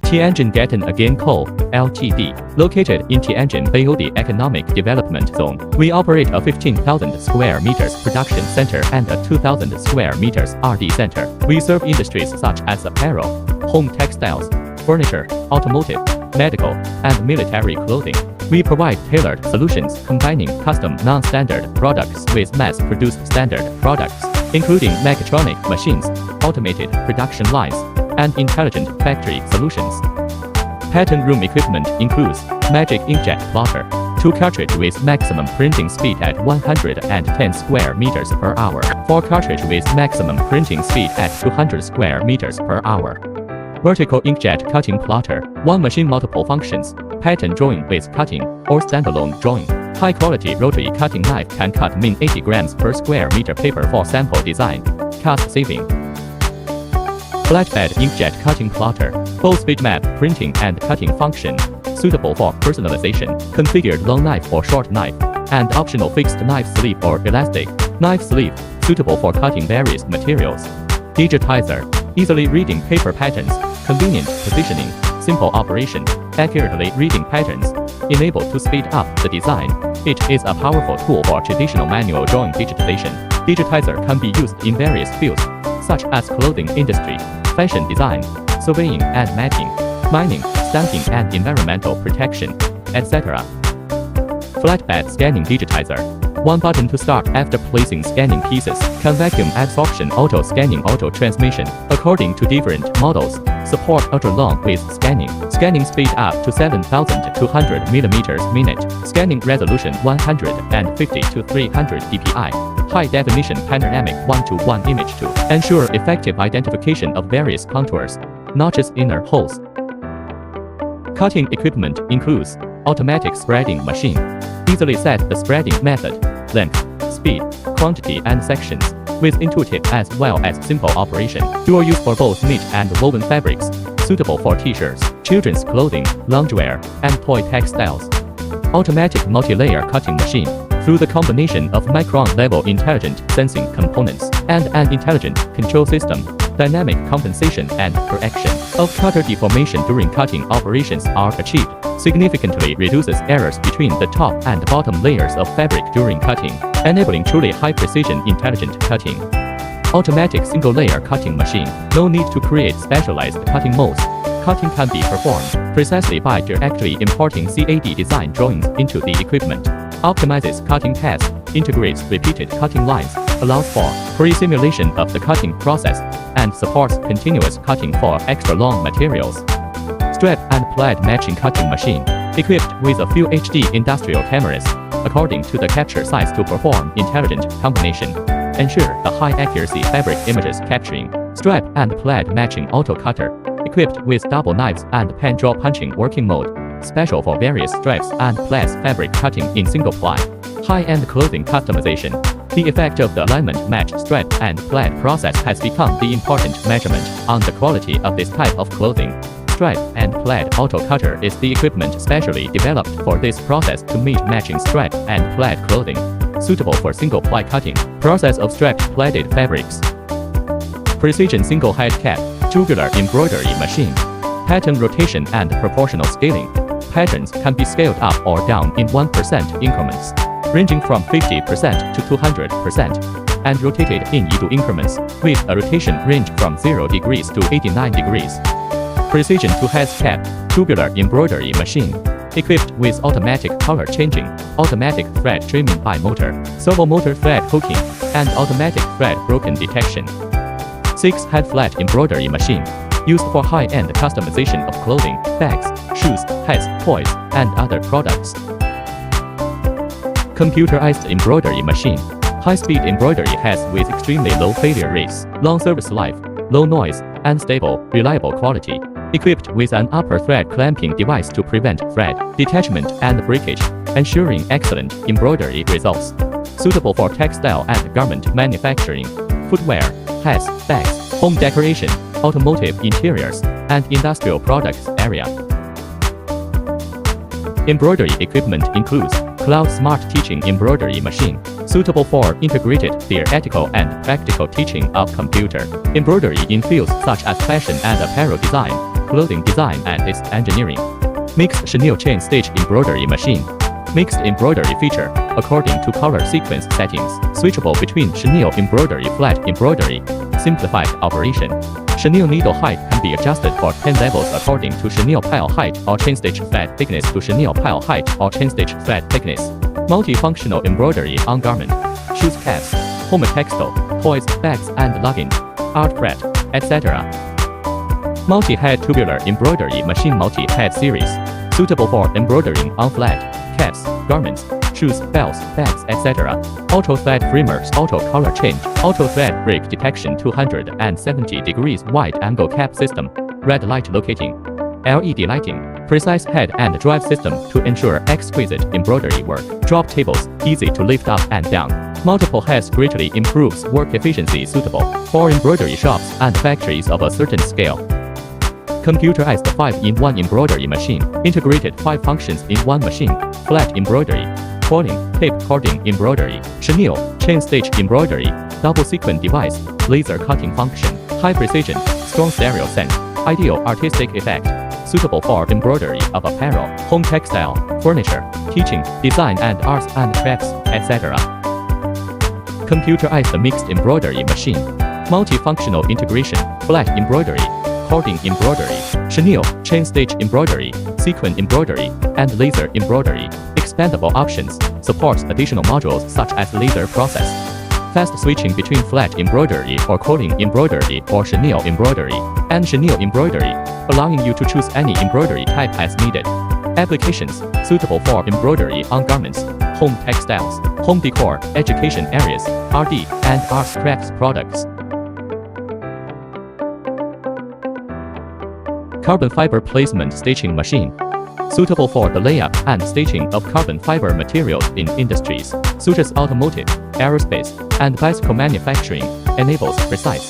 Tianjin Getonagain Co., Ltd., located in Tianjin Bayou Economic Development Zone. We operate a 15,000 square meters production center and a 2,000 square meters R&D center. We serve industries such as apparel, home textiles, furniture, automotive, medical, and military clothing. We provide tailored solutions combining custom non-standard products with mass-produced standard products, including mechatronic machines, automated production lines, and intelligent factory solutions. Pattern room equipment includes magic inkjet plotter, 2 cartridge with maximum printing speed at 110 square meters per hour, 4 cartridge with maximum printing speed at 200 square meters per hour. Vertical inkjet cutting plotter, 1 machine multiple functions, pattern drawing with cutting, or standalone drawing. High-quality rotary cutting knife can cut min 80 grams per square meter paper for sample design, cost saving. Flatbed inkjet cutting plotter, full speed map printing and cutting function, suitable for personalization, configured long knife or short knife, and optional fixed knife sleeve or elastic knife sleeve, suitable for cutting various materials. Digitizer, easily reading paper patterns, convenient positioning, simple operation, accurately reading patterns, enable to speed up the design. It is a powerful tool for traditional manual drawing digitization. Digitizer can be used in various fields, such as clothing industry, fashion design, surveying and mapping, mining, stamping and environmental protection, etc. Flatbed scanning digitizer. 1 button to start after placing scanning pieces. Can vacuum absorption auto scanning auto transmission. According to different models, support ultra long width scanning. Scanning speed up to 7,200 mm minute. Scanning resolution 150 to 300 dpi. High definition panoramic 1:1 image to ensure effective identification of various contours, notches, inner holes. Cutting equipment includes automatic spreading machine. Easily set the spreading method, length, speed, quantity and sections, with intuitive as well as simple operation. Dual use for both knit and woven fabrics, suitable for t-shirts, children's clothing, loungewear, and toy textiles. Automatic multi-layer cutting machine. Through the combination of micron-level intelligent sensing components and an intelligent control system, dynamic compensation and correction of cutter deformation during cutting operations are achieved, significantly reduces errors between the top and bottom layers of fabric during cutting, enabling truly high-precision intelligent cutting. Automatic single-layer cutting machine. No need to create specialized cutting molds. Cutting can be performed precisely by directly importing CAD design drawings into the equipment. Optimizes cutting paths, integrates repeated cutting lines, allows for pre-simulation of the cutting process, and supports continuous cutting for extra long materials. Strap and plaid matching cutting machine, equipped with a few HD industrial cameras, according to the capture size to perform intelligent combination. Ensure the high accuracy fabric images capturing. Strap and plaid matching auto cutter, equipped with double knives and pen draw punching working mode, special for various stripes and plaids fabric cutting in single ply. High-end clothing customization. The effect of the alignment match strap and plaid process has become the important measurement on the quality of this type of clothing. Strap and plaid auto cutter is the equipment specially developed for this process to meet matching strap and plaid clothing, suitable for single ply cutting. Process of strapped plaided fabrics. Precision single head cap, tubular embroidery machine. Pattern rotation and proportional scaling. Patterns can be scaled up or down in 1% increments, ranging from 50% to 200%, and rotated in equal increments, with a rotation range from 0 degrees to 89 degrees. Precision two-heads cap, tubular embroidery machine, equipped with automatic color changing, automatic thread trimming by motor, servo motor thread hooking, and automatic thread broken detection. 6-head flat embroidery machine, used for high-end customization of clothing, bags, shoes, hats, toys, and other products. Computerized embroidery machine. High-speed embroidery has with extremely low failure rates, long service life, low noise, and stable, reliable quality. Equipped with an upper thread clamping device to prevent thread detachment and breakage, ensuring excellent embroidery results. Suitable for textile and garment manufacturing, footwear, hats, bags, home decoration, automotive interiors, and industrial products area. Embroidery equipment includes Cloud Smart Teaching Embroidery Machine, suitable for integrated theoretical and practical teaching of computer embroidery in fields such as fashion and apparel design, clothing design and its engineering. Mixed chenille chain stitch embroidery machine. Mixed embroidery feature, according to color sequence settings, switchable between chenille embroidery, flat embroidery, simplified operation. Chenille needle height can be adjusted for 10 levels according to chenille pile height or chain stitch thread thickness to chenille pile height or chain stitch thread thickness. Multifunctional embroidery on garment, shoes, caps, home textile, toys, bags and luggage, art thread, etc. Multi-head tubular embroidery machine multi-head series, suitable for embroidering on flat, caps, garments, shoes, belts, bags, etc. Auto thread framers, auto color change, auto thread break detection 270 degrees wide angle cap system, red light locating, LED lighting, precise head and drive system to ensure exquisite embroidery work. Drop tables, easy to lift up and down. Multiple heads greatly improves work efficiency, suitable for embroidery shops and factories of a certain scale. Computerized 5-in-1 embroidery machine, integrated 5 functions in one machine, flat embroidery, quilting, tape cording embroidery, chenille, chain stitch embroidery, double sequin device, laser cutting function, high precision, strong stereo sense, ideal artistic effect, suitable for embroidery of apparel, home textile, furniture, teaching, design and arts and crafts, etc. Computerized mixed embroidery machine, multifunctional integration, flat embroidery, cording embroidery, chenille, chain stitch embroidery, sequin embroidery, and laser embroidery. Expandable options, supports additional modules such as laser process. Fast switching between flat embroidery or quilting embroidery or chenille embroidery and chenille embroidery, allowing you to choose any embroidery type as needed. Applications, suitable for embroidery on garments, home textiles, home decor, education areas, RD, and arts crafts products. Carbon fiber placement stitching machine, suitable for the layup and stitching of carbon fiber materials in industries such as automotive, aerospace, and bicycle manufacturing, enables precise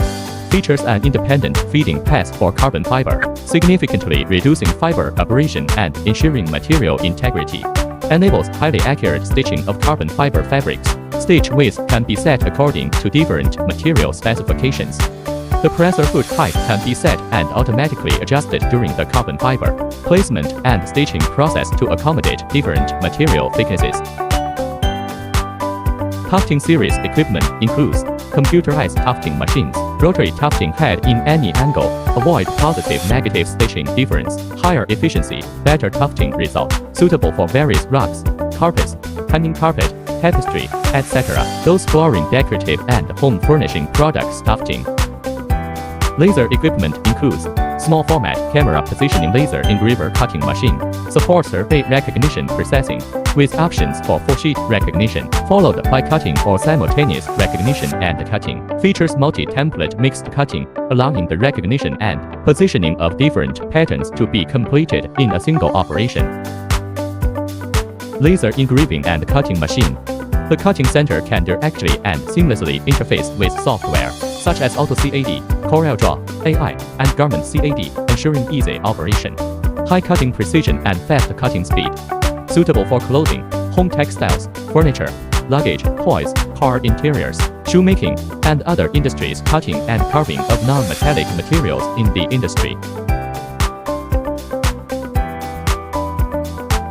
features and independent feeding paths for carbon fiber, significantly reducing fiber abrasion and ensuring material integrity. Enables highly accurate stitching of carbon fiber fabrics. Stitch width can be set according to different material specifications. The presser foot height can be set and automatically adjusted during the carbon fiber placement and stitching process to accommodate different material thicknesses. Tufting series equipment includes computerized tufting machines, rotary tufting head in any angle, avoid positive-negative stitching difference, higher efficiency, better tufting result, suitable for various rugs, carpets, hanging carpet, tapestry, etc. Those flooring, decorative and home furnishing products. Tufting laser equipment includes small format camera positioning laser engraver cutting machine, supports survey recognition processing, with options for full sheet recognition, followed by cutting or simultaneous recognition and cutting. Features multi-template mixed cutting, allowing the recognition and positioning of different patterns to be completed in a single operation. Laser engraving and cutting machine. The cutting center can directly and seamlessly interface with software, such as AutoCAD, CorelDRAW, AI, and Garment CAD, ensuring easy operation. High cutting precision and fast cutting speed. Suitable for clothing, home textiles, furniture, luggage, toys, car interiors, shoemaking, and other industries. Cutting and carving of non-metallic materials in the industry.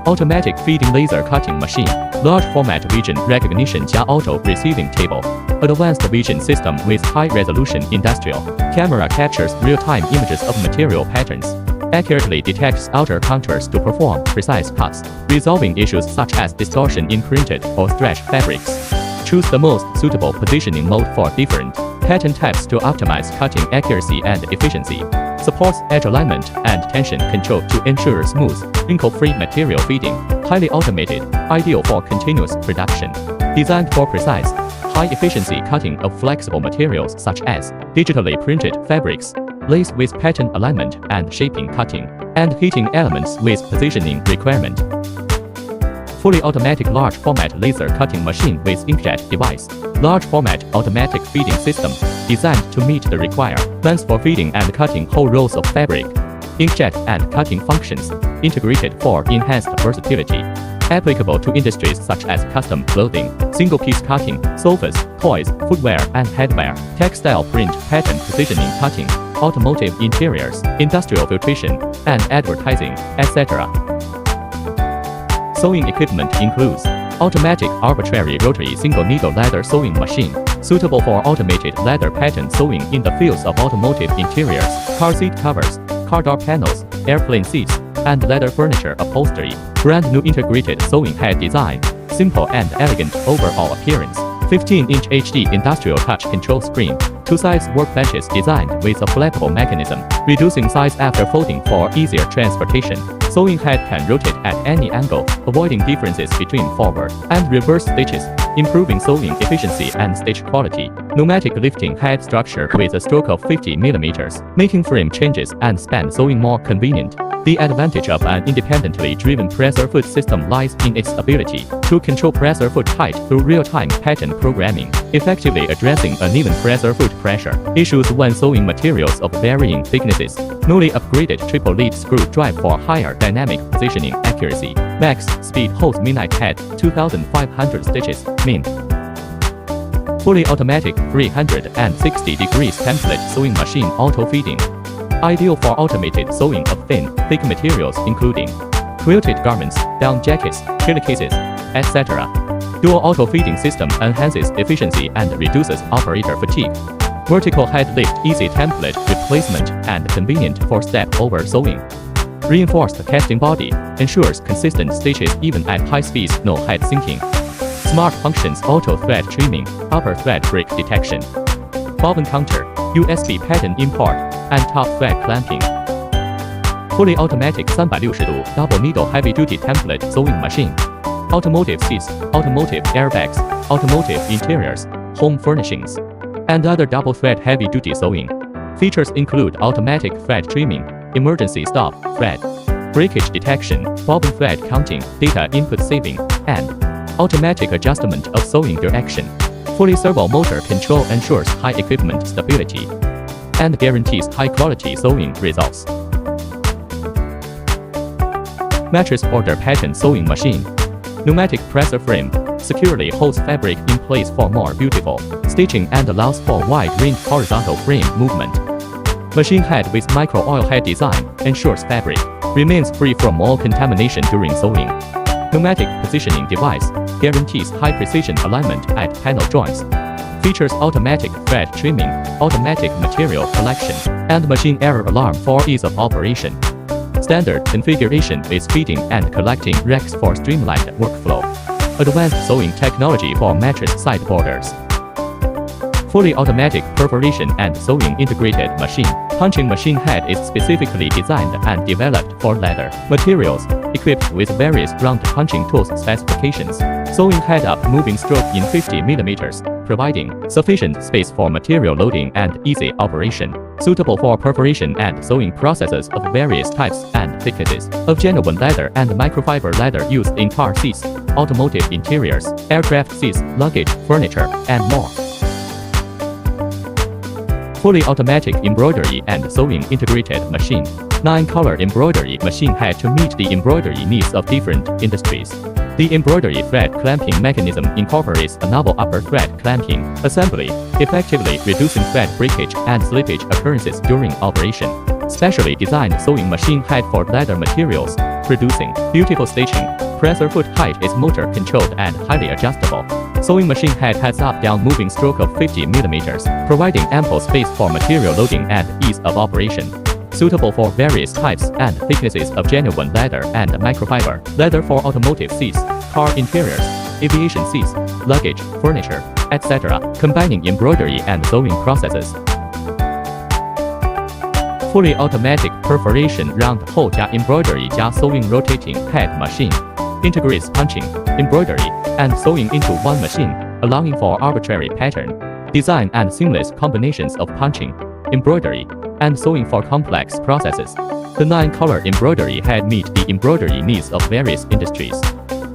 Automatic feeding laser cutting machine, large format vision recognition加 auto receiving table, advanced vision system with high resolution industrial camera captures real-time images of material patterns, accurately detects outer contours to perform precise cuts, resolving issues such as distortion in printed or stretched fabrics. Choose the most suitable positioning mode for different pattern types to optimize cutting accuracy and efficiency. Supports edge alignment and tension control to ensure smooth, wrinkle-free material feeding. Highly automated, ideal for continuous production. Designed for precise, high-efficiency cutting of flexible materials such as digitally printed fabrics, lace with pattern alignment and shaping cutting, and heating elements with positioning requirement. Fully automatic large format laser cutting machine with inkjet device. Large format automatic feeding system, designed to meet the requirements for feeding and cutting whole rolls of fabric. Inkjet and cutting functions, integrated for enhanced versatility. Applicable to industries such as custom clothing, single-piece cutting, sofas, toys, footwear and headwear, textile print pattern positioning cutting, automotive interiors, industrial filtration, and advertising, etc. Sewing equipment includes automatic arbitrary rotary single-needle leather sewing machine, suitable for automated leather pattern sewing in the fields of automotive interiors, car seat covers, car door panels, airplane seats, and leather furniture upholstery. Brand new integrated sewing head design, simple and elegant overall appearance. 15-inch HD industrial touch control screen. Two-sides workbenches designed with a flexible mechanism, reducing size after folding for easier transportation. Sewing head can rotate at any angle, avoiding differences between forward and reverse stitches, improving sewing efficiency and stitch quality. Pneumatic lifting head structure with a stroke of 50 mm, making frame changes and span sewing more convenient. The advantage of an independently driven presser foot system lies in its ability to control presser foot height through real-time pattern programming, effectively addressing uneven presser foot pressure issues when sewing materials of varying thicknesses. Newly upgraded triple lead screw drive for higher dynamic positioning accuracy. Max speed holds midnight head, 2,500 stitches, min. Fully automatic 360 degrees template sewing machine auto feeding. Ideal for automated sewing of thin, thick materials including quilted garments, down jackets, pillowcases, etc. Dual auto feeding system enhances efficiency and reduces operator fatigue. Vertical head lift easy template replacement and convenient for step-over sewing. Reinforced casting body ensures consistent stitches even at high speeds, no head sinking. Smart functions auto thread trimming, upper thread break detection. Bobbin counter, USB pattern import, and top thread clamping. Fully automatic 360° double needle heavy-duty template sewing machine. Automotive seats, automotive airbags, automotive interiors, home furnishings, and other double thread heavy-duty sewing. Features include automatic thread trimming, emergency stop thread, breakage detection, bobbin thread counting, data input saving, and automatic adjustment of sewing direction. Fully servo motor control ensures high equipment stability and guarantees high-quality sewing results. Mattress border pattern sewing machine. Pneumatic presser frame securely holds fabric in place for more beautiful stitching and allows for wide-range horizontal frame movement. Machine head with micro-oil head design ensures fabric remains free from all contamination during sewing. Pneumatic positioning device guarantees high precision alignment at panel joints. Features automatic thread trimming, automatic material collection, and machine error alarm for ease of operation. Standard configuration with feeding and collecting racks for streamlined workflow. Advanced sewing technology for mattress side borders. Fully automatic perforation and sewing integrated machine. Punching machine head is specifically designed and developed for leather materials, equipped with various round punching tools specifications. Sewing head up moving stroke in 50 mm, providing sufficient space for material loading and easy operation. Suitable for perforation and sewing processes of various types and thicknesses of genuine leather and microfiber leather used in car seats, automotive interiors, aircraft seats, luggage, furniture, and more. Fully automatic embroidery and sewing integrated machine. 9-color embroidery machine head to meet the embroidery needs of different industries. The embroidery thread clamping mechanism incorporates a novel upper thread clamping assembly, effectively reducing thread breakage and slippage occurrences during operation. Specially designed sewing machine head for leather materials, producing beautiful stitching. Presser foot height is motor controlled and highly adjustable. Sewing machine head has up-down moving stroke of 50 mm, providing ample space for material loading and ease of operation. Suitable for various types and thicknesses of genuine leather and microfiber leather for automotive seats, car interiors, aviation seats, luggage, furniture, etc., combining embroidery and sewing processes. Fully automatic perforation round hole加 embroidery 加 sewing rotating head machine. Integrates punching, embroidery, and sewing into one machine, allowing for arbitrary pattern, design and seamless combinations of punching, embroidery, and sewing for complex processes. The 9-color embroidery head meet the embroidery needs of various industries.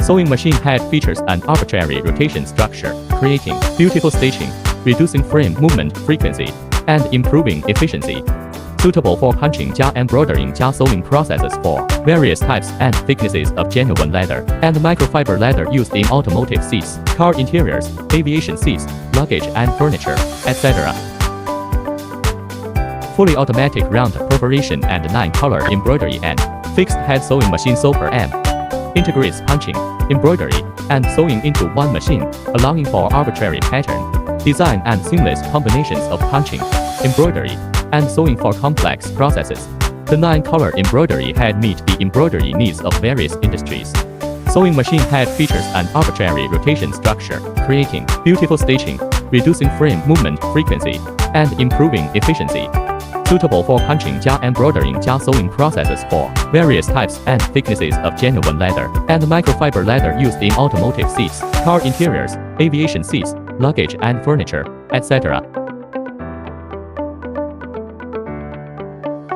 Sewing machine head features an arbitrary rotation structure, creating beautiful stitching, reducing frame movement frequency, and improving efficiency. Suitable for punching加 embroidering加 sewing processes for various types and thicknesses of genuine leather and microfiber leather used in automotive seats, car interiors, aviation seats, luggage and furniture, etc. fully automatic round perforation and 9-color embroidery and fixed head sewing machine Super M. Integrates punching, embroidery, and sewing into one machine, allowing for arbitrary pattern, design and seamless combinations of punching, embroidery, and sewing for complex processes. The 9-color embroidery head meet the embroidery needs of various industries. Sewing machine head features an arbitrary rotation structure, creating beautiful stitching, reducing frame movement frequency, and improving efficiency. Suitable for punching加 embroidering加 sewing processes for various types and thicknesses of genuine leather and microfiber leather used in automotive seats, car interiors, aviation seats, luggage and furniture, etc.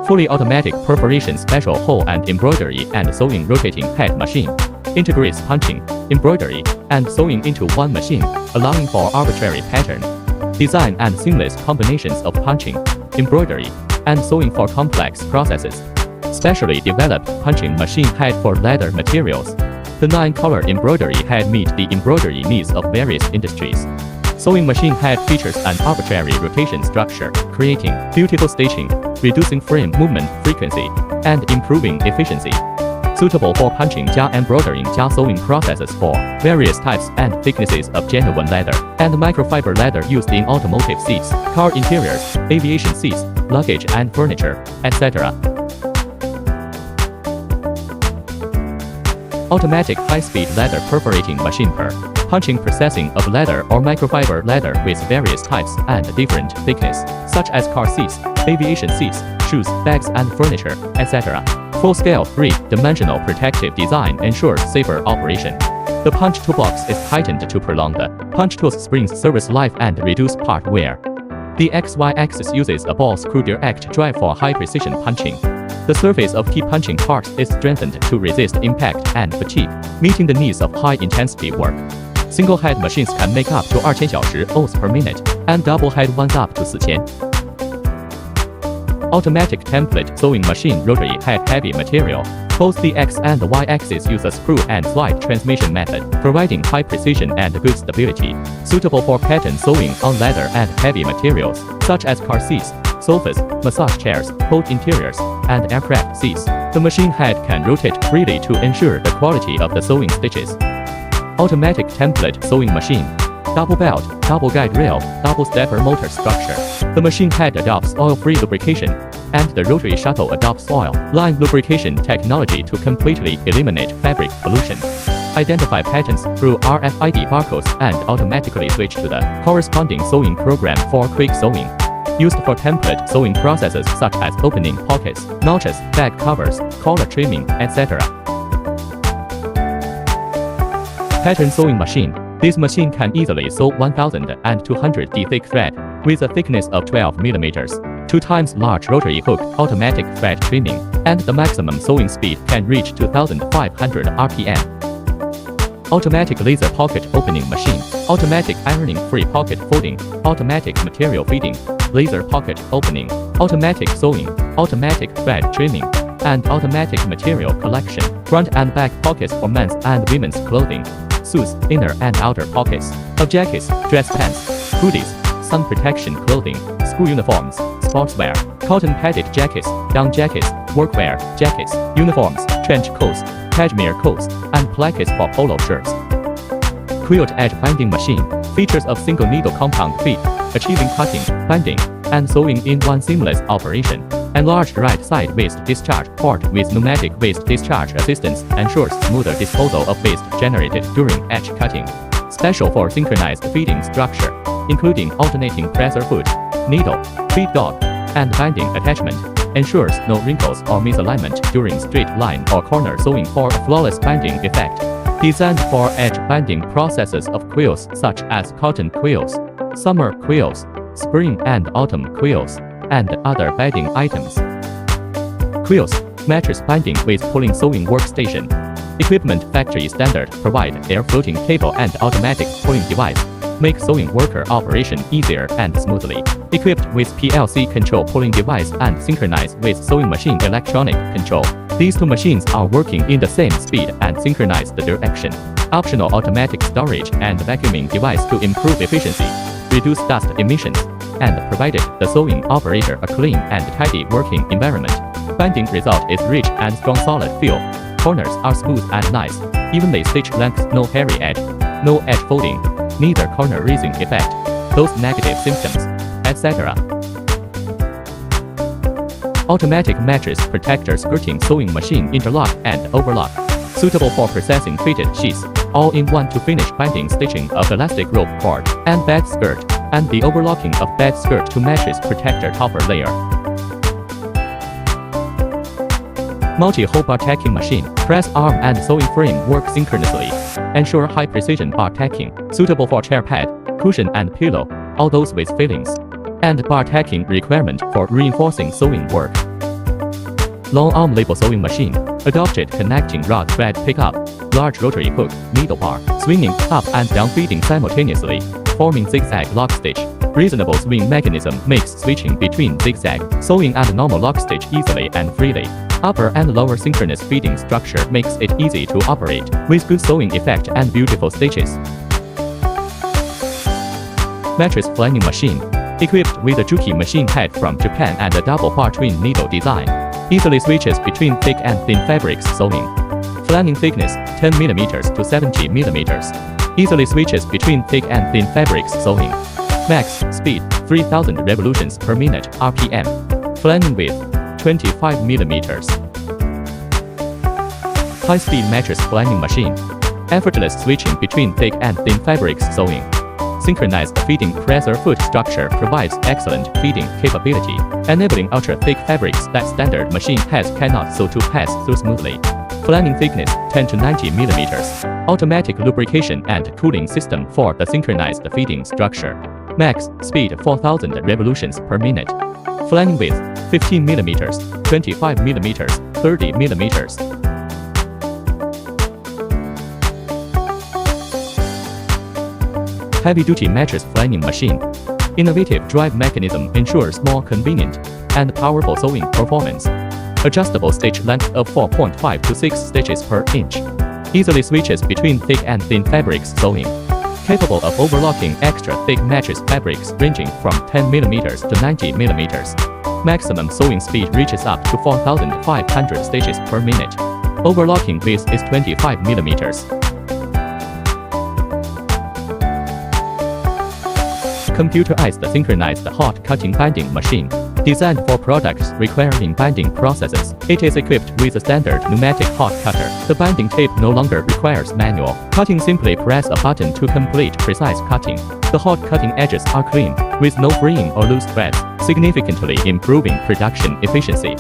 Fully automatic perforation special hole and embroidery and sewing rotating head machine. Integrates punching, embroidery, and sewing into one machine, allowing for arbitrary pattern, design and seamless combinations of punching, embroidery, and sewing for complex processes. Specially developed punching machine head for leather materials. The 9-color embroidery head meet the embroidery needs of various industries. Sewing machine head features an arbitrary rotation structure, creating beautiful stitching, reducing frame movement frequency, and improving efficiency. Suitable for punching加 embroidering加 sewing processes for various types and thicknesses of genuine leather and microfiber leather used in automotive seats, car interiors, aviation seats, luggage and furniture, etc. Automatic high-speed leather perforating machine per punching processing of leather or microfiber leather with various types and different thickness, such as car seats, aviation seats, shoes, bags and furniture, etc. Full-scale 3-dimensional protective design ensures safer operation. The punch toolbox is tightened to prolong the punch tool's spring's service life and reduce part wear. The XY axis uses a ball screw direct drive for high-precision punching. The surface of key punching parts is strengthened to resist impact and fatigue, meeting the needs of high-intensity work. Single-head machines can make up to 2000 小时 oz per minute, and double-head ones up to 4000. Automatic template sewing machine rotary head heavy material. Both the X and the Y axis use a screw and slide transmission method, providing high precision and good stability. Suitable for pattern sewing on leather and heavy materials, such as car seats, sofas, massage chairs, boat interiors, and aircraft seats. The machine head can rotate freely to ensure the quality of the sewing stitches. Automatic template sewing machine. Double belt, double guide rail, double stepper motor structure. The machine head adopts oil-free lubrication, and the rotary shuttle adopts oil-line lubrication technology to completely eliminate fabric pollution. Identify patterns through RFID barcodes and automatically switch to the corresponding sewing program for quick sewing. Used for template sewing processes such as opening pockets, notches, bag covers, collar trimming, etc. Pattern sewing machine. This machine can easily sew 1200 D thick thread with a thickness of 12 mm, 2 times large rotary hook automatic thread trimming, and the maximum sewing speed can reach 2500 rpm. Automatic laser pocket opening machine, automatic ironing free pocket folding, automatic material feeding, laser pocket opening, automatic sewing, automatic thread trimming, and automatic material collection, front and back pockets for men's and women's clothing, suits, inner and outer pockets, of jackets, dress pants, hoodies, sun protection clothing, school uniforms, sportswear, cotton padded jackets, down jackets, workwear, jackets, uniforms, trench coats, cashmere coats, and plackets for polo shirts. Quilt edge binding machine, features of single needle compound feed, achieving cutting, binding, and sewing in one seamless operation. Enlarged right side waste discharge port with pneumatic waste discharge assistance ensures smoother disposal of waste generated during edge cutting. Special for synchronized feeding structure, including alternating presser foot, needle, feed dog, and binding attachment, ensures no wrinkles or misalignment during straight line or corner sewing for a flawless binding effect. Designed for edge binding processes of quills such as cotton quills, summer quills, spring and autumn quills, and other bedding items. Quills, mattress binding with pulling sewing workstation. Equipment factory standard provide air floating table and automatic pulling device. Make sewing worker operation easier and smoothly. Equipped with PLC control pulling device and synchronized with sewing machine electronic control. These two machines are working in the same speed and synchronize the direction. Optional automatic storage and vacuuming device to improve efficiency, reduce dust emissions, and provided the sewing operator a clean and tidy working environment. Binding result is rich and strong solid feel. Corners are smooth and nice. Evenly stitch length, no hairy edge, no edge folding, neither corner raising effect, those negative symptoms, etc. Automatic mattress protector skirting sewing machine interlock and overlock. Suitable for processing fitted sheets, all in one to finish binding stitching of elastic rope cord and bed skirt, and the overlocking of bed skirt to mattress protector topper layer. Multi-hole bar tacking machine. Press arm and sewing frame work synchronously. Ensure high precision bar tacking. Suitable for chair pad, cushion and pillow, all those with fillings. And bar tacking requirement for reinforcing sewing work. Long arm label sewing machine. Adopted connecting rod thread pickup. Large rotary hook, needle bar, swinging up and down feeding simultaneously, forming zigzag lock stitch. Reasonable swing mechanism makes switching between zigzag, sewing and normal lock stitch easily and freely. Upper and lower synchronous feeding structure makes it easy to operate, with good sewing effect and beautiful stitches. Mattress flanning machine. Equipped with a Juki machine head from Japan and a double bar twin needle design. Easily switches between thick and thin fabrics sewing. Flanning thickness 10 mm to 70 mm. Easily switches between thick and thin fabrics sewing. Max speed 3000 revolutions per minute RPM. Flanning width 25 mm. High-speed mattress flanning machine. Effortless switching between thick and thin fabrics sewing. Synchronized feeding presser foot structure provides excellent feeding capability, enabling ultra-thick fabrics that standard machine heads cannot sew to pass through smoothly. Flanning thickness 10 to 90 mm. Automatic lubrication and cooling system for the synchronized feeding structure. Max speed 4000 revolutions per minute. Flanning width 15 mm, 25 mm, 30 mm. Heavy-duty mattress flanning machine. Innovative drive mechanism ensures more convenient and powerful sewing performance. Adjustable stitch length of 4.5 to 6 stitches per inch. Easily switches between thick and thin fabrics sewing. Capable of overlocking extra thick mattress fabrics ranging from 10 mm to 90 mm. Maximum sewing speed reaches up to 4,500 stitches per minute. Overlocking width is 25 mm. Computerized synchronized hot cutting binding machine. Designed for products requiring binding processes, it is equipped with a standard pneumatic hot cutter. The binding tape no longer requires manual cutting. Simply press a button to complete precise cutting. The hot cutting edges are clean, with no fraying or loose threads, significantly improving production efficiency.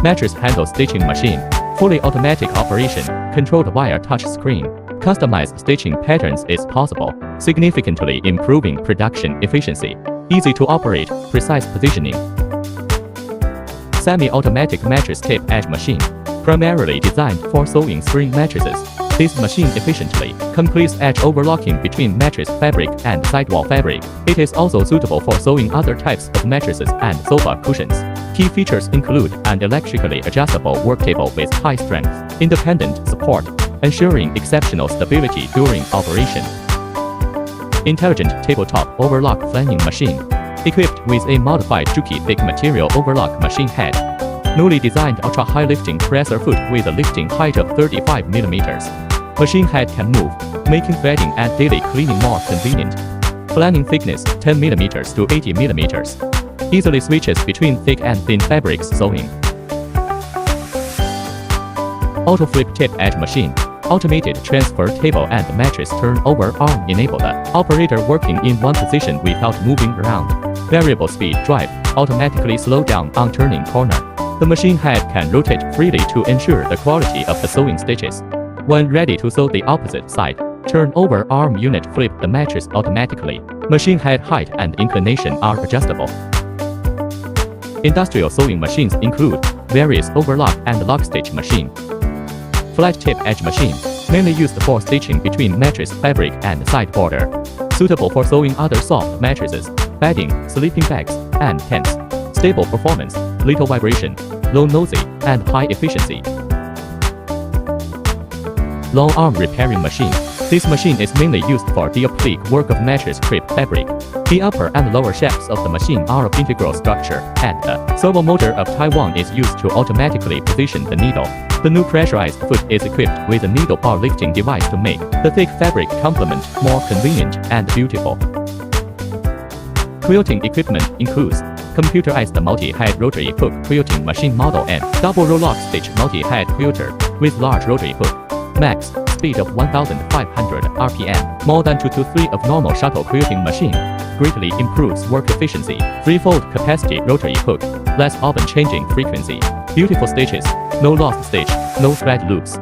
Mattress handle stitching machine. Fully automatic operation, controlled via touch screen. Customized stitching patterns is possible, significantly improving production efficiency. Easy to operate, precise positioning. Semi-automatic mattress tape edge machine. Primarily designed for sewing spring mattresses, this machine efficiently completes edge overlocking between mattress fabric and sidewall fabric. It is also suitable for sewing other types of mattresses and sofa cushions. Key features include an electrically adjustable work table with high strength, independent support, ensuring exceptional stability during operation. Intelligent tabletop overlock flanning machine. Equipped with a modified Juki thick material overlock machine head. Newly designed ultra-high lifting presser foot with a lifting height of 35 mm. Machine head can move, making threading and daily cleaning more convenient. Flanning thickness 10 mm to 80 mm. Easily switches between thick and thin fabrics sewing. Auto flip tip edge machine. Automated transfer table and mattress turnover arm enable the operator working in one position without moving around. Variable speed drive automatically slow down on turning corner. The machine head can rotate freely to ensure the quality of the sewing stitches. When ready to sew the opposite side, turnover arm unit flip the mattress automatically. Machine head height and inclination are adjustable. Industrial sewing machines include various overlock and lock stitch machine. Flat tip edge machine, mainly used for stitching between mattress fabric and side border. Suitable for sewing other soft mattresses, bedding, sleeping bags, and tents. Stable performance, little vibration, low noisy, and high efficiency. Long arm repairing machine. This machine is mainly used for the applique work of mattress strip fabric. The upper and lower shafts of the machine are of integral structure, and the servo motor of Taiwan is used to automatically position the needle. The new pressurized foot is equipped with a needle bar lifting device to make the thick fabric complement more convenient and beautiful. Quilting equipment includes computerized multi-head rotary hook quilting machine model and double row lock stitch multi-head quilter with large rotary hook. Max speed of 1,500 RPM, more than 2 to 3 of normal shuttle quilting machine. Greatly improves work efficiency. 3-fold capacity rotary hook, less bobbin changing frequency. Beautiful stitches, no lost stitch, no thread loops.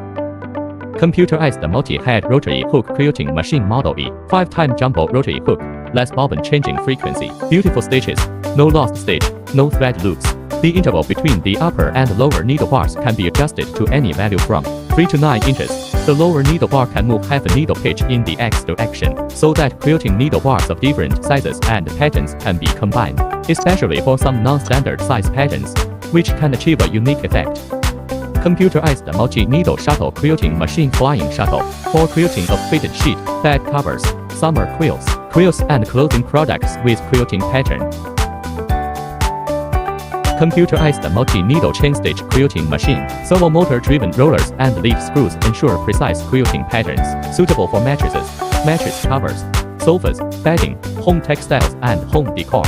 Computerized multi-head rotary hook quilting machine model E, 5-time jumbo rotary hook, less bobbin changing frequency. Beautiful stitches, no lost stitch, no thread loops. The interval between the upper and lower needle bars can be adjusted to any value from 3 to 9 inches. The lower needle bar can move half a needle pitch in the X direction, so that quilting needle bars of different sizes and patterns can be combined, especially for some non-standard size patterns, which can achieve a unique effect. Computerized multi-needle shuttle quilting machine flying shuttle, for quilting of fitted sheet, bed covers, summer quilts and clothing products with quilting pattern. Computerized multi-needle chain stitch quilting machine, servo motor driven rollers and leaf screws ensure precise quilting patterns, suitable for mattresses, mattress covers, sofas, bedding, home textiles and home decor.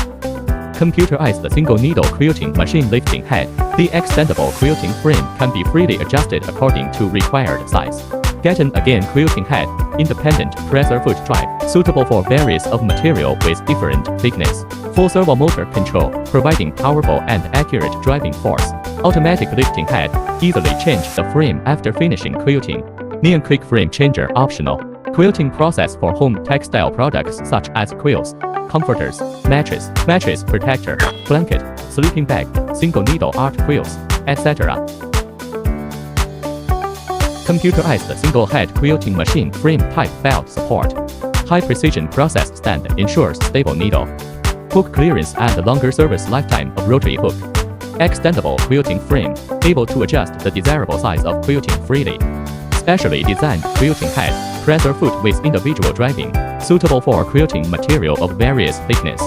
Computerized single needle quilting machine lifting head, the extendable quilting frame can be freely adjusted according to required size. Getonagain quilting head, independent presser foot drive, suitable for various of material with different thickness. Full servo motor control, providing powerful and accurate driving force. Automatic lifting head, easily change the frame after finishing quilting. Neon quick frame changer optional. Quilting process for home textile products such as quilts, comforters, mattress protector, blanket, sleeping bag, single needle art quilts, etc. Computerized single head quilting machine frame type belt support. High precision process stand ensures stable needle. Hook clearance and longer service lifetime of rotary hook. Extendable quilting frame, able to adjust the desirable size of quilting freely. Specially designed quilting head, presser foot with individual driving, suitable for quilting material of various thickness.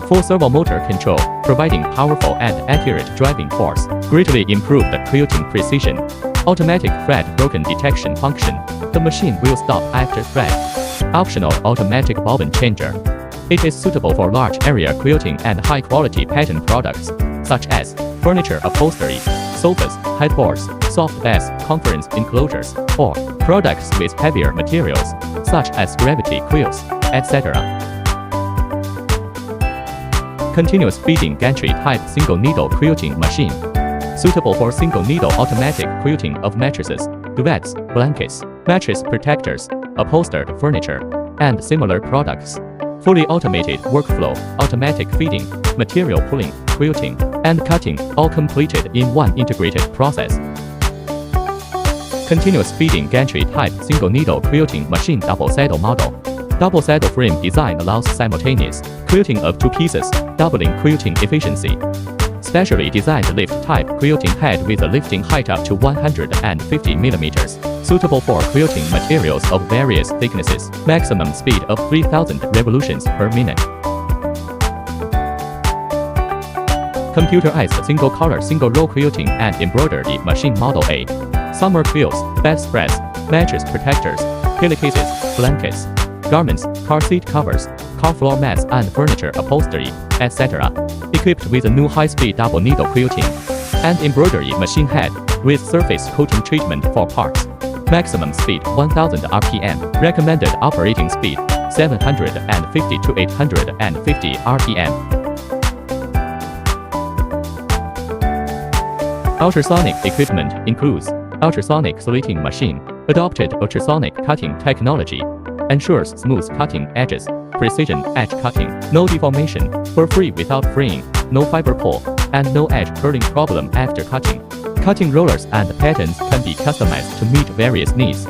Full servo motor control, providing powerful and accurate driving force, greatly improve the quilting precision. Automatic thread broken detection function, the machine will stop after thread. Optional automatic bobbin changer. It is suitable for large area quilting and high quality pattern products, such as furniture upholstery, sofas, headboards, soft beds, conference enclosures, or products with heavier materials, such as gravity quilts, etc. Continuous feeding gantry type single needle quilting machine, suitable for single needle automatic quilting of mattresses, duvets, blankets, mattress protectors, upholstered furniture, and similar products. Fully automated workflow, automatic feeding, material pulling, quilting, and cutting, all completed in one integrated process. Continuous feeding gantry type single needle quilting machine double saddle model. Double saddle frame design allows simultaneous quilting of 2 pieces, doubling quilting efficiency. Specially designed lift type quilting head with a lifting height up to 150 mm, suitable for quilting materials of various thicknesses, maximum speed of 3,000 revolutions per minute. Computerized single color single row quilting and embroidery machine model A. Summer quilts, bedspreads, mattress protectors, pillowcases, blankets, garments, car seat covers, car floor mats and furniture upholstery, etc. Equipped with a new high-speed double needle quilting and embroidery machine head with surface coating treatment for parts. Maximum speed 1000 RPM. Recommended operating speed 750 to 850 RPM. Ultrasonic equipment includes ultrasonic slitting machine, adopted ultrasonic cutting technology, ensures smooth cutting edges, precision edge cutting, no deformation, for free without freeing, no fiber pull, and no edge curling problem after cutting. Cutting rollers and patterns can be customized to meet various needs.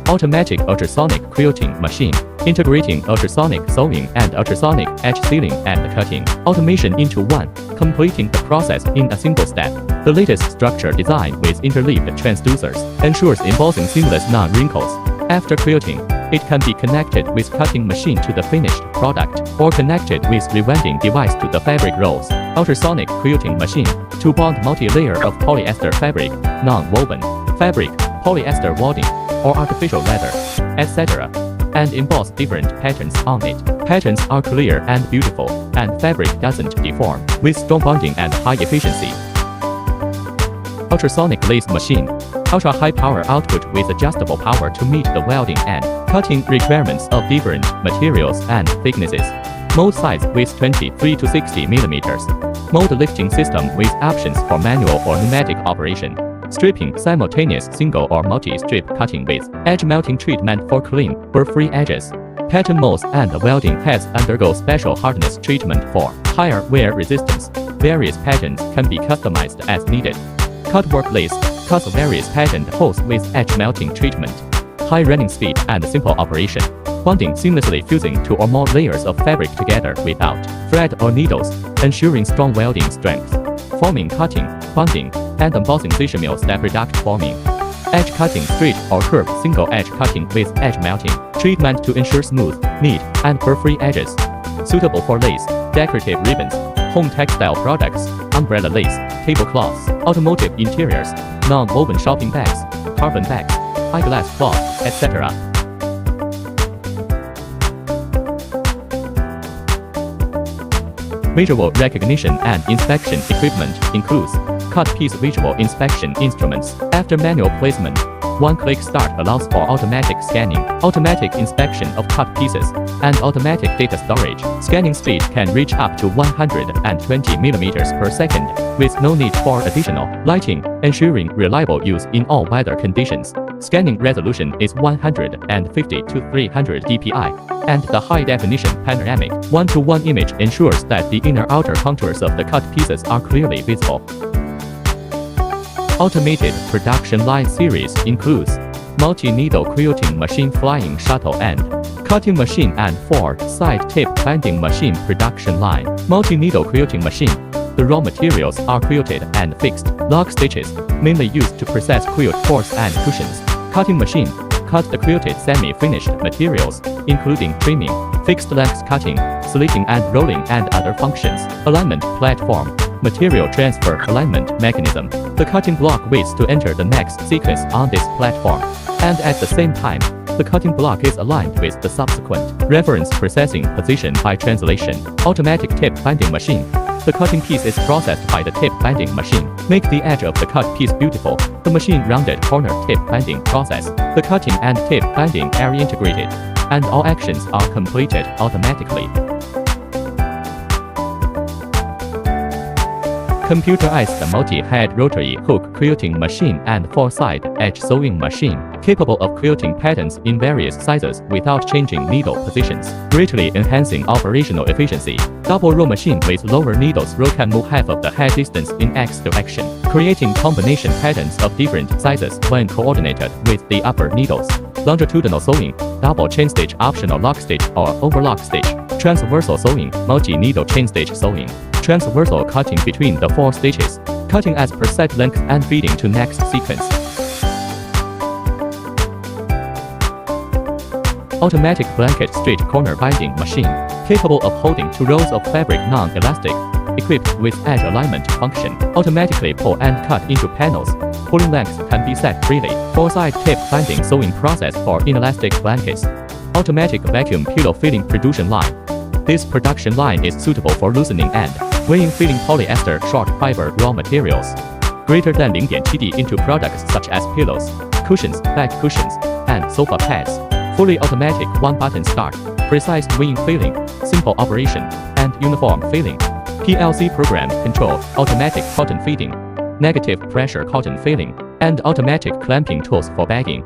Automatic ultrasonic quilting machine, integrating ultrasonic sewing and ultrasonic edge sealing and cutting automation into one, completing the process in a single step. The latest structure design with interleaved transducers ensures embossing seamless non-wrinkles. After quilting, it can be connected with cutting machine to the finished product, or connected with rewinding device to the fabric rolls. Ultrasonic quilting machine to bond multi-layer of polyester fabric, non-woven fabric, polyester wadding, or artificial leather, etc., and emboss different patterns on it. Patterns are clear and beautiful, and fabric doesn't deform, with strong bonding and high efficiency. Ultrasonic lathe machine. Ultra-high power output with adjustable power to meet the welding and cutting requirements of different materials and thicknesses. Mold size with 23 to 60 mm. Mold lifting system with options for manual or pneumatic operation. Stripping simultaneous single or multi-strip cutting with edge melting treatment for clean, burr-free edges. Pattern molds and welding heads undergo special hardness treatment for higher wear resistance. Various patterns can be customized as needed. Cut work lathe cuts various patterned holes with edge melting treatment. High running speed and simple operation. Bonding seamlessly fusing two or more layers of fabric together without thread or needles, ensuring strong welding strength. Forming, cutting, bonding, and embossing sessional step reduct forming. Edge cutting, straight or curved single edge cutting with edge melting treatment to ensure smooth, neat, and burr-free edges. Suitable for lace, decorative ribbons, home textile products, umbrella lace, tablecloths, automotive interiors, non-woven shopping bags, carbon bags, eyeglass cloth, etc. Visual recognition and inspection equipment includes cut piece visual inspection instruments. After manual placement, one-click start allows for automatic scanning, automatic inspection of cut pieces, and automatic data storage. Scanning speed can reach up to 120 mm per second, with no need for additional lighting, ensuring reliable use in all weather conditions. Scanning resolution is 150 to 300 dpi, and the high-definition panoramic 1:1 image ensures that the inner-outer contours of the cut pieces are clearly visible. Automated production line series includes multi-needle quilting machine, flying shuttle and cutting machine, and 4-side tape binding machine production line. Multi-needle quilting machine. The raw materials are quilted and fixed lock stitches, mainly used to process quilt cores and cushions. Cutting machine. Cut the quilted semi-finished materials, including trimming, fixed length cutting, slitting and rolling, and other functions. Alignment platform. Material transfer alignment mechanism. The cutting block waits to enter the next sequence on this platform, and at the same time, the cutting block is aligned with the subsequent reference processing position by translation. Automatic tape binding machine. The cutting piece is processed by the tape binding machine. Make the edge of the cut piece beautiful. The machine rounded corner tape binding process. The cutting and tape binding are integrated, and all actions are completed automatically. Computerized multi-head rotary hook quilting machine and 4-side edge sewing machine, capable of quilting patterns in various sizes without changing needle positions, greatly enhancing operational efficiency. Double row machine with lower needles row can move half of the head distance in X direction, creating combination patterns of different sizes when coordinated with the upper needles. Longitudinal sewing, double chain stitch, optional lock stitch or overlock stitch. Transversal sewing, multi-needle chain stitch sewing. Transversal cutting between the 4 stitches, cutting as per set length and feeding to next sequence. Automatic blanket straight corner binding machine, capable of holding 2 rows of fabric non-elastic, equipped with edge alignment function, automatically pull and cut into panels. Pulling length can be set freely. 4-side tape binding sewing process for inelastic blankets. Automatic vacuum pillow filling production line. This production line is suitable for loosening and weighing filling polyester short fiber raw materials. Greater than 0.7 D into products such as pillows, cushions, back cushions, and sofa pads. Fully automatic 1-button start, precise weighing filling, simple operation, and uniform filling. PLC program control, automatic cotton feeding, negative pressure cotton filling, and automatic clamping tools for bagging.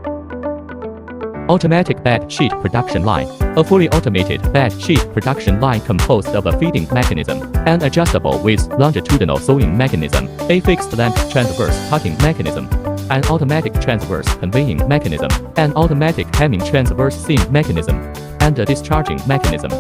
Automatic bed sheet production line. A fully automated bed sheet production line composed of a feeding mechanism, an adjustable with longitudinal sewing mechanism, a fixed length transverse cutting mechanism, an automatic transverse conveying mechanism, an automatic hemming transverse seam mechanism, and a discharging mechanism.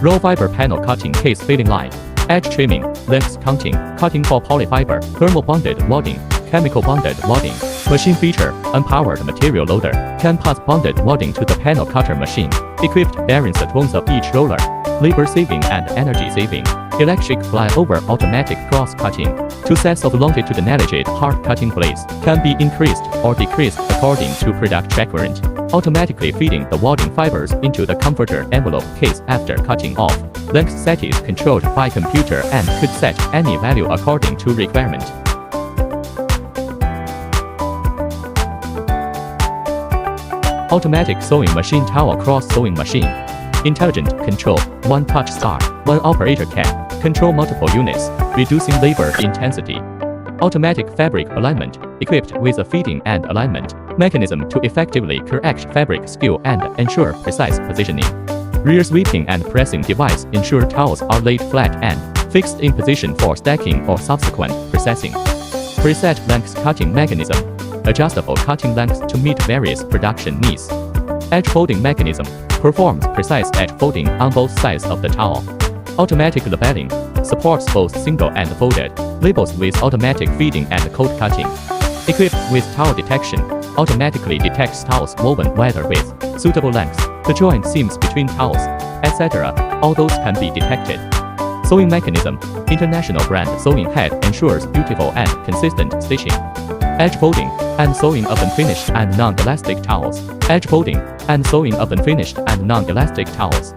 Raw fiber panel cutting case filling line. Edge trimming, length counting, cutting for polyfiber, thermal bonded wadding, chemical bonded wadding. Machine feature: unpowered material loader, can pass bonded wadding to the panel cutter machine. Equipped bearings at ones of each roller. Labor saving and energy saving. Electric flyover automatic cross cutting. Two sets of longitudinally hard cutting blades can be increased or decreased according to product track current. Automatically feeding the wadding fibers into the comforter envelope case after cutting off. Length set is controlled by computer and could set any value according to requirement. Automatic sewing machine towel cross sewing machine. Intelligent control, one touch start, one operator can control multiple units, reducing labor intensity. Automatic fabric alignment, equipped with a feeding and alignment mechanism to effectively correct fabric skew and ensure precise positioning. Rear sweeping and pressing device ensure towels are laid flat and fixed in position for stacking or subsequent processing. Preset length cutting mechanism, adjustable cutting lengths to meet various production needs. Edge folding mechanism, performs precise edge folding on both sides of the towel. Automatic labeling, supports both single and folded labels with automatic feeding and code cutting. Equipped with towel detection, automatically detects towels woven whether with suitable lengths, the joint seams between towels, etc. All those can be detected. Sewing mechanism, international brand sewing head ensures beautiful and consistent stitching. Edge folding and sewing of unfinished and non-elastic towels. Edge folding and sewing of unfinished and non-elastic towels.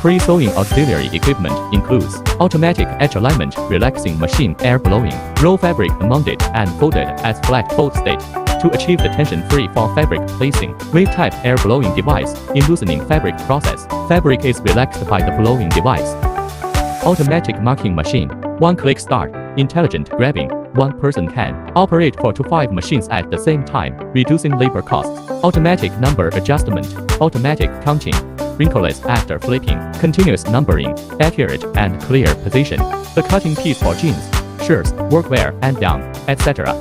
Pre-sewing auxiliary equipment includes automatic edge alignment, relaxing machine, air blowing, roll fabric mounted and folded as flat fold state to achieve the tension-free for fabric placing. Wave-type air blowing device in loosening fabric process. Fabric is relaxed by the blowing device. Automatic marking machine, one-click start, intelligent grabbing. One person can operate 4 to 5 machines at the same time, reducing labor costs. Automatic number adjustment, automatic counting, wrinkleless after flipping, continuous numbering, accurate and clear position. The cutting piece for jeans, shirts, workwear and down, etc.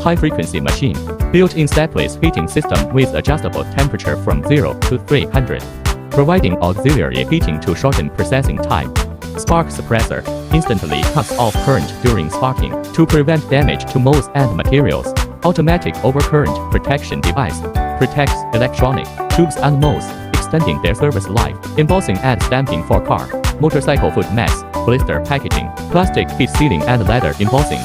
High-frequency machine, built-in stepless heating system with adjustable temperature from 0 to 300, providing auxiliary heating to shorten processing time. Spark suppressor, instantly cuts off current during sparking to prevent damage to molds and materials. Automatic overcurrent protection device, protects electronic tubes and molds, extending their service life. Embossing and stamping for car, motorcycle foot mats, blister packaging, plastic heat sealing and leather embossing.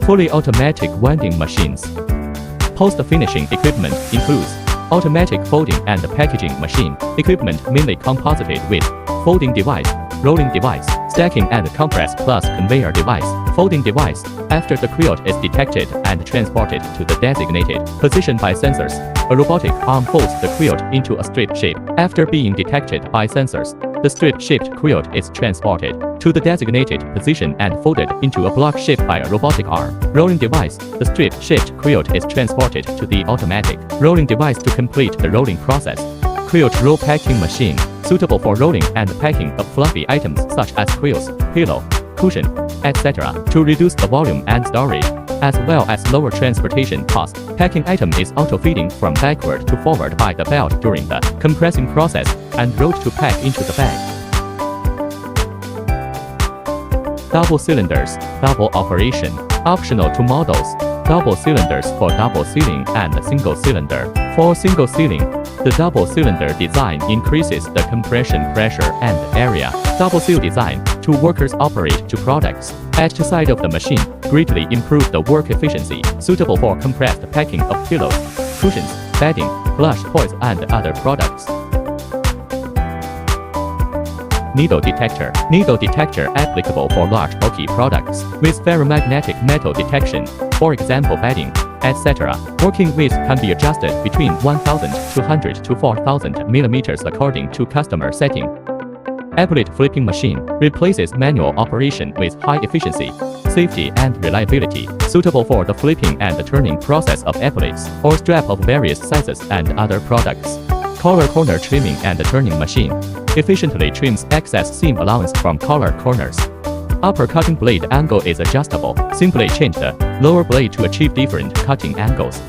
Fully automatic winding machines. Post-finishing equipment includes automatic folding and packaging machine, equipment mainly composited with folding device, rolling device, stacking and compress plus conveyor device. Folding device, after the quilt is detected and transported to the designated position by sensors, a robotic arm folds the quilt into a strip shape. After being detected by sensors, the strip-shaped quilt is transported to the designated position and folded into a block shape by a robotic arm. Rolling device, the strip-shaped quilt is transported to the automatic rolling device to complete the rolling process. Quilt roll packing machine, suitable for rolling and packing of fluffy items such as quilts, pillow, cushion, etc. to reduce the volume and storage, as well as lower transportation costs. Packing item is auto-feeding from backward to forward by the belt during the compressing process and rolled to pack into the bag. Double cylinders, double operation, optional to models. Double cylinders for double sealing and single cylinder. For single sealing, the double cylinder design increases the compression pressure and area. Double seal design, two workers operate two products at the side of the machine, greatly improve the work efficiency, suitable for compressed packing of pillows, cushions, bedding, plush toys and other products. Needle detector. Needle detector applicable for large bulky products with ferromagnetic metal detection, for example bedding, etc. Working width can be adjusted between 1,200 to 4,000 millimeters according to customer setting. Applet flipping machine replaces manual operation with high efficiency, safety and reliability, suitable for the flipping and turning process of applets or strap of various sizes and other products. Collar corner trimming and turning machine efficiently trims excess seam allowance from collar corners. Upper cutting blade angle is adjustable. Simply change the lower blade to achieve different cutting angles.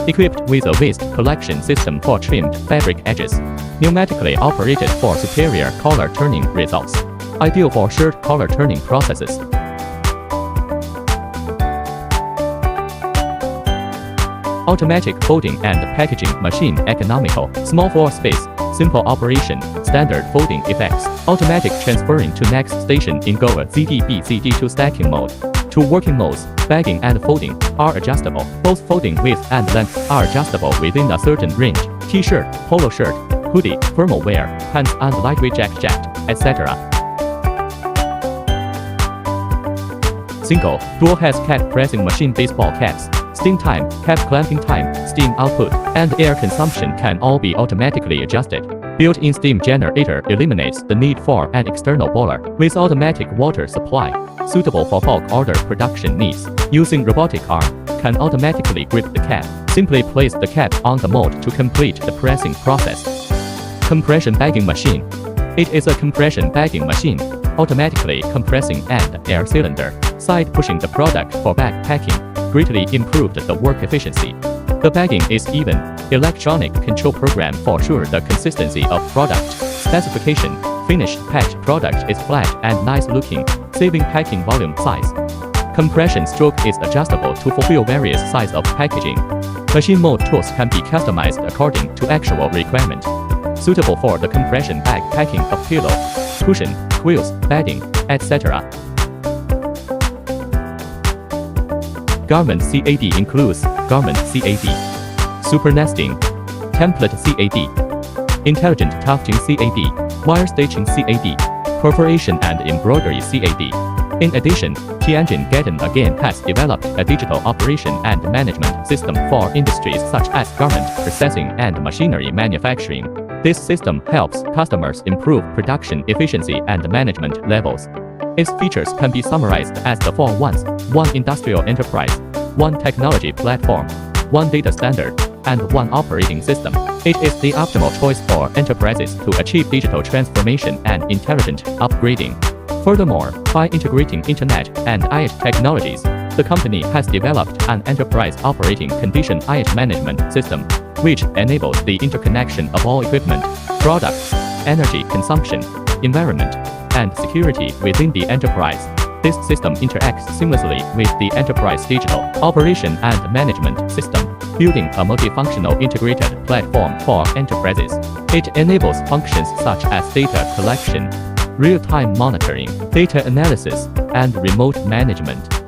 Equipped with a waste collection system for trimmed fabric edges. Pneumatically operated for superior collar turning results. ideal for shirt collar turning processes. Automatic folding and packaging machine economical, small floor space, simple operation, standard folding effects, automatic transferring to next station in Go ZDB to stacking mode. Two working modes, bagging and folding, are adjustable. Both folding width and length are adjustable within a certain range. T-shirt, polo shirt, hoodie, formal wear, pants and lightweight jacket, etc. Single, dual heads cat pressing machine baseball caps. Steam time, cap clamping time, steam output, and air consumption can all be automatically adjusted. Built-in steam generator eliminates the need for an external boiler with automatic water supply, suitable for bulk order production needs. Using robotic arm, can automatically grip the cap. Simply place the cap on the mold to complete the pressing process. Compression bagging machine. It is a compression bagging machine, automatically compressing and air cylinder, side pushing the product for bag packing, greatly improved the work efficiency. The bagging is even. Electronic control program for sure the consistency of product. Specification, finished packed product is flat and nice looking, saving packing volume size. Compression stroke is adjustable to fulfill various size of packaging. Machine mold tools can be customized according to actual requirement. Suitable for the compression bag packing of pillow, cushion, quills, bedding, etc. Garment CAD includes Garment CAD, Super Nesting, Template CAD, Intelligent Tufting CAD, Wire Stitching CAD, Perforation and Embroidery CAD. In addition, Getonagain has developed a digital operation and management system for industries such as garment processing and machinery manufacturing. This system helps customers improve production efficiency and management levels. Its features can be summarized as the four ones: one industrial enterprise, one technology platform, one data standard, and one operating system. It is the optimal choice for enterprises to achieve digital transformation and intelligent upgrading. Furthermore, by integrating Internet and IoT technologies, the company has developed an enterprise operating condition IoT management system, which enables the interconnection of all equipment, products, energy consumption, environment, and security within the enterprise. This system interacts seamlessly with the enterprise digital operation and management system, building a multifunctional integrated platform for enterprises. It enables functions such as data collection, real-time monitoring, data analysis, and remote management.